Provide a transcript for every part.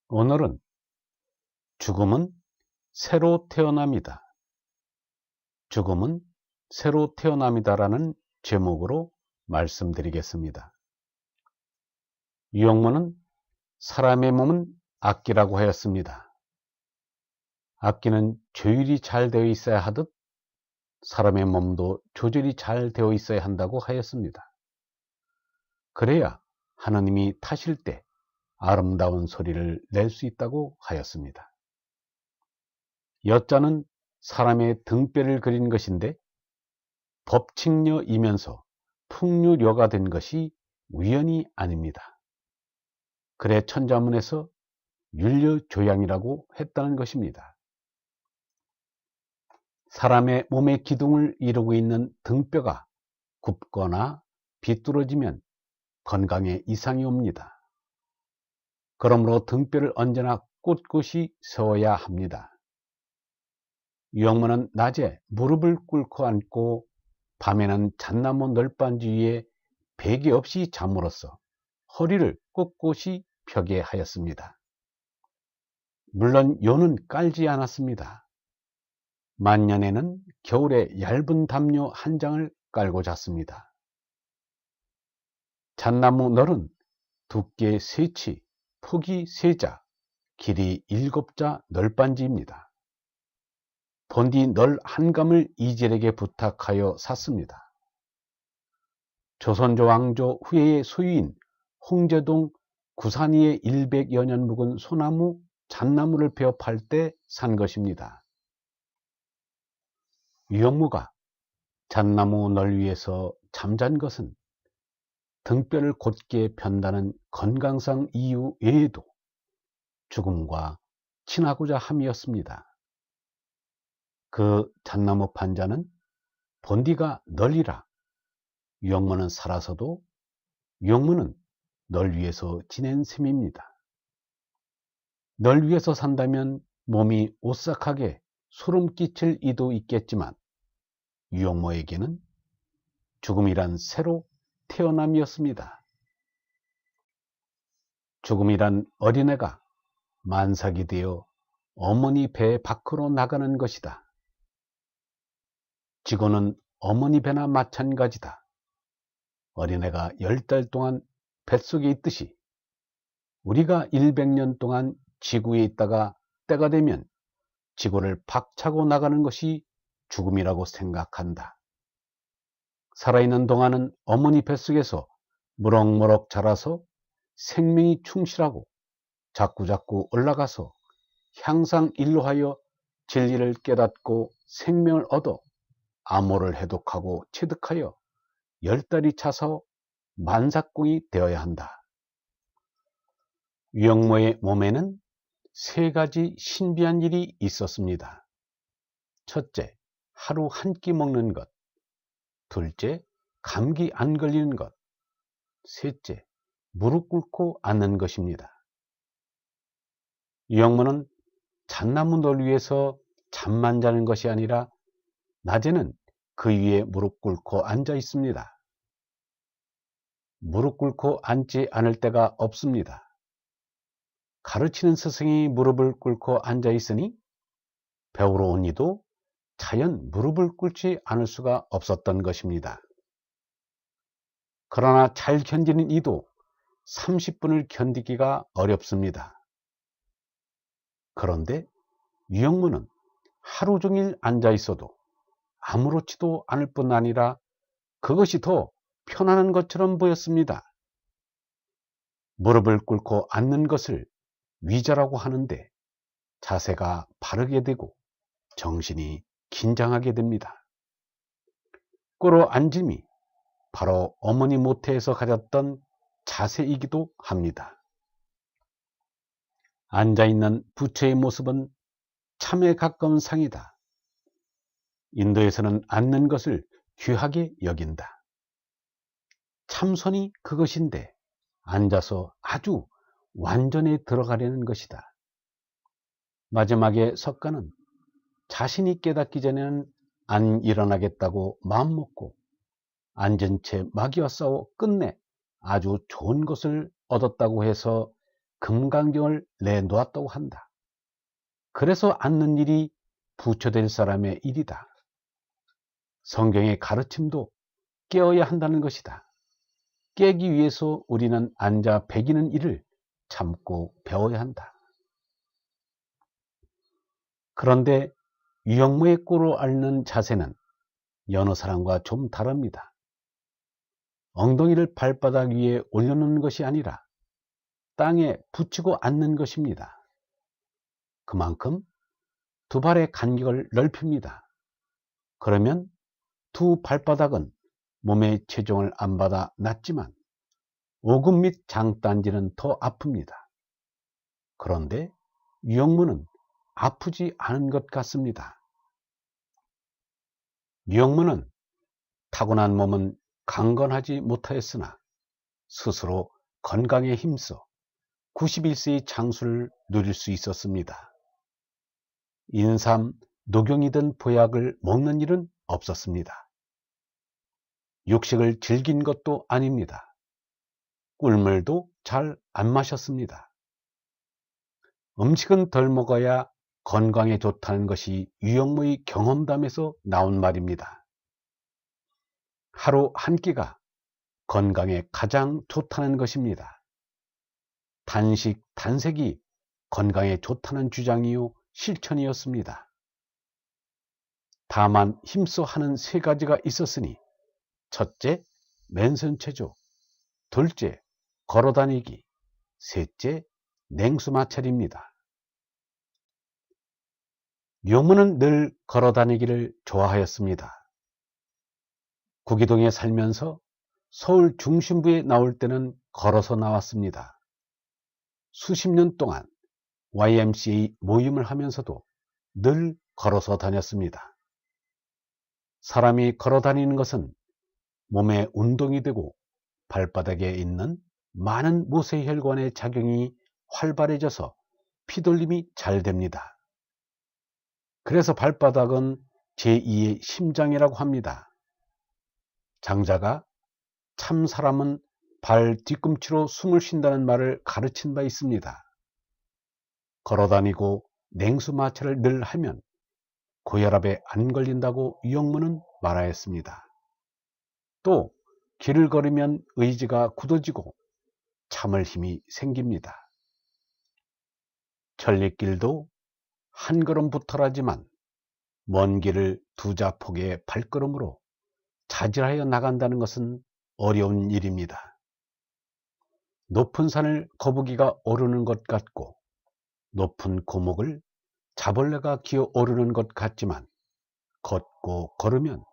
오늘은 죽음은 새로 태어납니다. 죽음은 새로 태어납니다라는 제목으로 말씀드리겠습니다. 유영문은 사람의 몸은 악기라고 하였습니다. 악기는 조율이 잘 되어 있어야 하듯 사람의 몸도 조절이 잘 되어 있어야 한다고 하였습니다. 그래야 하느님이 타실 때 아름다운 소리를 낼 수 있다고 하였습니다. 여자는 사람의 등뼈를 그린 것인데 법칙녀이면서 풍류려가 된 것이 우연이 아닙니다. 그래 천자문에서 율려조양이라고 했다는 것입니다. 사람의 몸의 기둥을 이루고 있는 등뼈가 굽거나 비뚤어지면 건강에 이상이 옵니다. 그러므로 등뼈를 언제나 꼿꼿이 세워야 합니다. 유영문은 낮에 무릎을 꿇고 앉고 밤에는 잣나무 널빤지 위에 베개 없이 잠으로써 허리를 꼿꼿이 펴게 하였습니다. 물론 요는 깔지 않았습니다. 만년에는 겨울에 얇은 담요 한 장을 깔고 잤습니다. 잣나무 널은 두께 3치, 폭이 3자, 길이 7자 널빤지입니다. 본디 널 한 감을 이질에게 부탁하여 샀습니다. 조선조 왕조 후예의 소유인 홍제동 구산이의 100여 년 묵은 소나무, 잣나무를 베어 팔 때 산 것입니다. 유영무가 잣나무 널 위에서 잠잔 것은 등뼈를 곧게 편다는 건강상 이유 외에도 죽음과 친하고자 함이었습니다. 그 잣나무 판자는 본디가 널이라 유영무는 살아서도 유영무는 널 위에서 지낸 셈입니다. 널 위에서 산다면 몸이 오싹하게 소름 끼칠 이도 있겠지만 유영무에게는 죽음이란 새로 태어남이었습니다. 죽음이란 어린애가 만삭이 되어 어머니 배 밖으로 나가는 것이다. 지구는 어머니 배나 마찬가지다. 어린애가 10달 동안 뱃속에 있듯이 우리가 100년 동안 지구에 있다가 때가 되면 지구를 박차고 나가는 것이 죽음이라고 생각한다. 살아있는 동안은 어머니 뱃속에서 무럭무럭 자라서 생명이 충실하고 자꾸자꾸 올라가서 향상일로하여 진리를 깨닫고 생명을 얻어 암호를 해독하고 체득하여 10달이 차서 만삭공이 되어야 한다. 유영모의 몸에는 3가지 신비한 일이 있었습니다. 첫째, 하루 한 끼 먹는 것. 둘째, 감기 안 걸리는 것. 셋째, 무릎 꿇고 앉는 것입니다. 유영모는 잣나무 널 위에서 잠만 자는 것이 아니라 낮에는 그 위에 무릎 꿇고 앉아 있습니다. 무릎 꿇고 앉지 않을 때가 없습니다. 가르치는 스승이 무릎을 꿇고 앉아 있으니 배우러 온 이도 자연 무릎을 꿇지 않을 수가 없었던 것입니다. 그러나 잘 견디는 이도 30분을 견디기가 어렵습니다. 그런데 유영무는 하루 종일 앉아 있어도 아무렇지도 않을 뿐 아니라 그것이 더 편안한 것처럼 보였습니다. 무릎을 꿇고 앉는 것을 위자라고 하는데 자세가 바르게 되고 정신이 긴장하게 됩니다. 꿇어 앉음이 바로 어머니 모태에서 가졌던 자세이기도 합니다. 앉아있는 부처의 모습은 참에 가까운 상이다. 인도에서는 앉는 것을 귀하게 여긴다. 참선이 그것인데 앉아서 아주 완전히 들어가려는 것이다. 마지막에 석가는 자신이 깨닫기 전에는 안 일어나겠다고 마음먹고 앉은 채 마귀와 싸워 끝내 아주 좋은 것을 얻었다고 해서 금강경을 내놓았다고 한다. 그래서 앉는 일이 부처될 사람의 일이다. 성경의 가르침도 깨어야 한다는 것이다. 깨기 위해서 우리는 앉아 배기는 일을 참고 배워야 한다. 그런데 유영모의 꼴을 앓는 자세는 여느 사람과 좀 다릅니다. 엉덩이를 발바닥 위에 올려놓는 것이 아니라 땅에 붙이고 앉는 것입니다. 그만큼 두 발의 간격을 넓힙니다. 그러면 두 발바닥은 몸의 체중을 안 받아 낫지만 오금 및 장단지는 더 아픕니다. 그런데 유영무는 아프지 않은 것 같습니다. 유영무는 타고난 몸은 강건하지 못하였으나 스스로 건강에 힘써 91세의 장수를 누릴 수 있었습니다. 인삼, 녹용이든 보약을 먹는 일은 없었습니다. 육식을 즐긴 것도 아닙니다. 꿀물도 잘 안 마셨습니다. 음식은 덜 먹어야 건강에 좋다는 것이 유영무의 경험담에서 나온 말입니다. 하루 한 끼가 건강에 가장 좋다는 것입니다. 단식, 단색이 건강에 좋다는 주장이요 실천이었습니다. 다만 힘써 하는 세 가지가 있었으니 첫째, 맨손체조, 둘째, 걸어다니기, 셋째, 냉수마찰입니다. 유영무는 늘 걸어다니기를 좋아하였습니다. 구기동에 살면서 서울 중심부에 나올 때는 걸어서 나왔습니다. 수십 년 동안 YMCA 모임을 하면서도 늘 걸어서 다녔습니다. 사람이 걸어 다니는 것은 몸에 운동이 되고 발바닥에 있는 많은 모세혈관의 작용이 활발해져서 피돌림이 잘 됩니다. 그래서 발바닥은 제2의 심장이라고 합니다. 장자가 참 사람은 발 뒤꿈치로 숨을 쉰다는 말을 가르친 바 있습니다. 걸어다니고 냉수마찰을 늘 하면 고혈압에 안 걸린다고 유영무는 말하였습니다. 또 길을 걸으면 의지가 굳어지고 참을 힘이 생깁니다. 천리길도 한 걸음부터라지만 먼 길을 두 자폭의 발걸음으로 자질하여 나간다는 것은 어려운 일입니다. 높은 산을 거북이가 오르는 것 같고 높은 고목을 자벌레가 기어 오르는 것 같지만 걷고 걸으면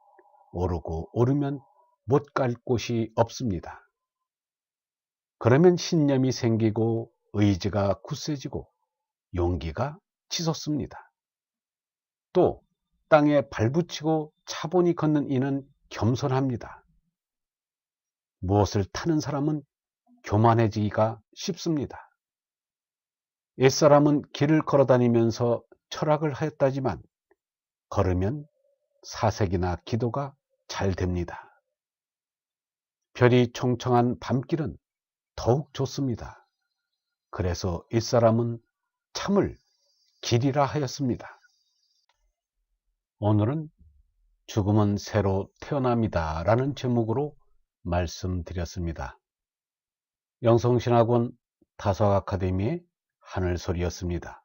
오르고 오르면 못 갈 곳이 없습니다. 그러면 신념이 생기고 의지가 굳세지고 용기가 치솟습니다. 또 땅에 발붙이고 차분히 걷는 이는 겸손합니다. 무엇을 타는 사람은 교만해지기가 쉽습니다. 옛사람은 길을 걸어다니면서 철학을 하였다지만 걸으면 사색이나 기도가 잘 됩니다. 별이 총총한 밤길은 더욱 좋습니다. 그래서 옛사람은 참을 길이라 하였습니다. 오늘은 죽음은 새로 태어납니다 라는 제목으로 말씀드렸습니다. 영성신학원 다서아카데미의 하늘소리였습니다.